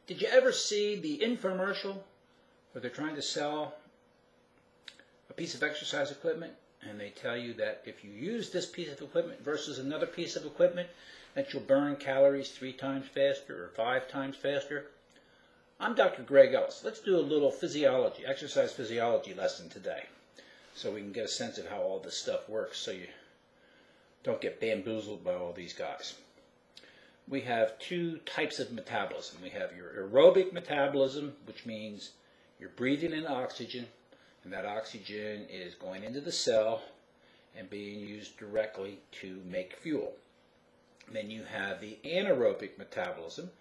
Did you ever see the infomercial where they're trying to sell a piece of exercise equipment and they tell you that if you use this piece of equipment versus another piece of equipment that you'll burn calories 3 times faster or 5 times faster? I'm Dr. Greg Ellis. Let's do a little physiology, exercise physiology lesson today so we can get a sense of how all this stuff works so you don't get bamboozled by all these guys. We have 2 types of metabolism. We have your aerobic metabolism, which means you're breathing in oxygen, and that oxygen is going into the cell and being used directly to make fuel. Then you have the anaerobic metabolism,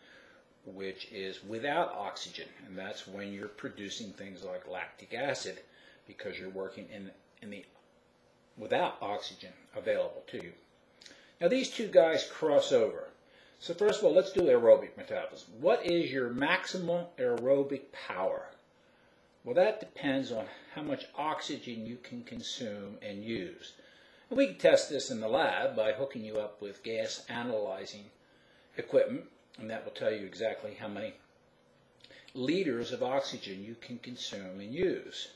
which is without oxygen, and that's when you're producing things like lactic acid because you're working without oxygen available to you. Now these 2 guys cross over. So first of all, let's do aerobic metabolism. What is your maximal aerobic power? Well, that depends on how much oxygen you can consume and use. And we can test this in the lab by hooking you up with gas analyzing equipment, and that will tell you exactly how many liters of oxygen you can consume and use.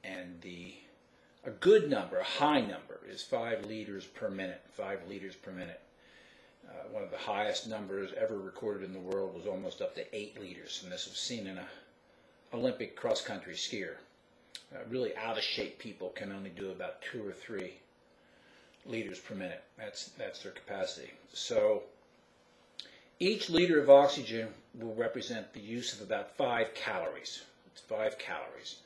And a good number, a high number, is 5 liters per minute. 5 liters per minute. One of the highest numbers ever recorded in the world was almost up to 8 liters, and this was seen in an Olympic cross-country skier. Really out-of-shape people can only do about 2 or 3 liters per minute. That's their capacity. So each liter of oxygen will represent the use of about 5 calories. It's 5 calories.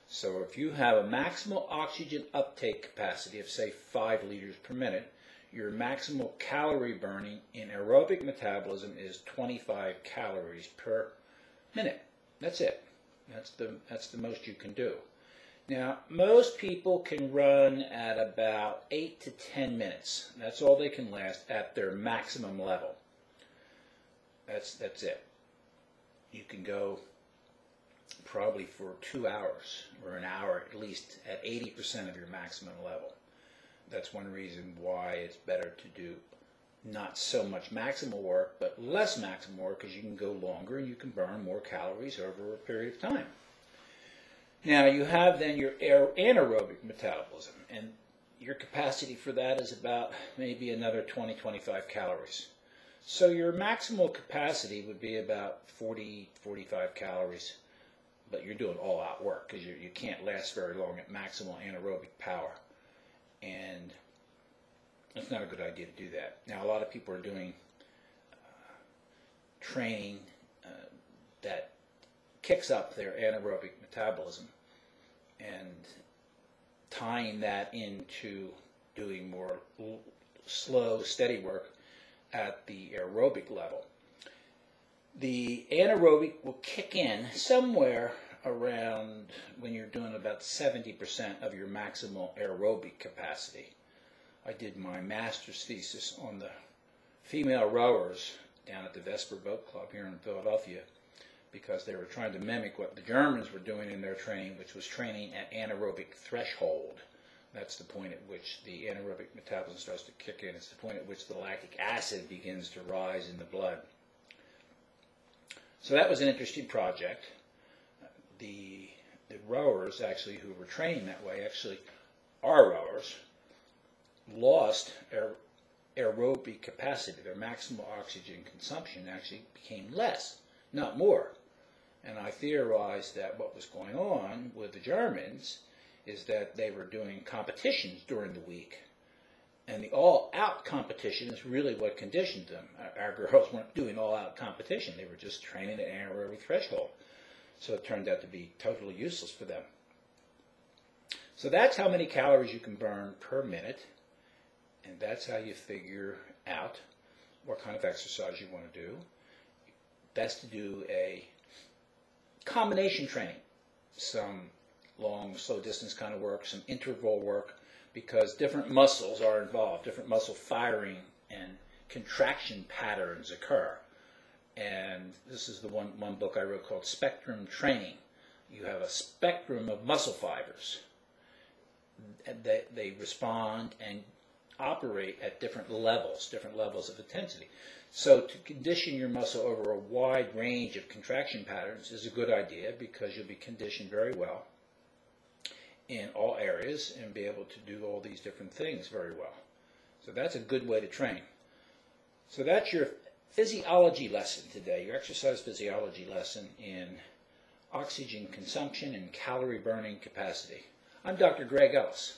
So if you have a maximal oxygen uptake capacity of, say, 5 liters per minute, your maximal calorie burning in aerobic metabolism is 25 calories per minute. That's it. That's the most you can do. Now, most people can run at about 8 to 10 minutes. That's all they can last at their maximum level. That's it. You can go probably for 2 hours or an hour at least at 80% of your maximum level. That's one reason why it's better to do not so much maximal work, but less maximal work, because you can go longer and you can burn more calories over a period of time. Now you have then your anaerobic metabolism, and your capacity for that is about maybe another 20-25 calories. So your maximal capacity would be about 40-45 calories, but you're doing all-out work because you can't last very long at maximal anaerobic power. And it's not a good idea to do that. Now, a lot of people are doing training that kicks up their anaerobic metabolism and tying that into doing more slow, steady work at the aerobic level. The anaerobic will kick in somewhere around when you're doing about 70% of your maximal aerobic capacity. I did my master's thesis on the female rowers down at the Vesper Boat Club here in Philadelphia because they were trying to mimic what the Germans were doing in their training, which was training at anaerobic threshold. That's the point at which the anaerobic metabolism starts to kick in. It's the point at which the lactic acid begins to rise in the blood. So that was an interesting project. The rowers actually who were training that way, actually our rowers, lost aerobic capacity. Their maximal oxygen consumption actually became less, not more. And I theorized that what was going on with the Germans is that they were doing competitions during the week. And the all-out competition is really what conditioned them. Our girls weren't doing all-out competition. They were just training at anaerobic threshold. So it turned out to be totally useless for them. So that's how many calories you can burn per minute. And that's how you figure out what kind of exercise you want to do. Best to do a combination training. Some long, slow distance kind of work, some interval work, because different muscles are involved, different muscle firing and contraction patterns occur. And this is the one book I wrote called Spectrum Training. You have a spectrum of muscle fibers. They respond and operate at different levels of intensity. So to condition your muscle over a wide range of contraction patterns is a good idea, because you'll be conditioned very well in all areas and be able to do all these different things very well. So that's a good way to train. So that's your physiology lesson today, your exercise physiology lesson in oxygen consumption and calorie burning capacity. I'm Dr. Greg Ellis.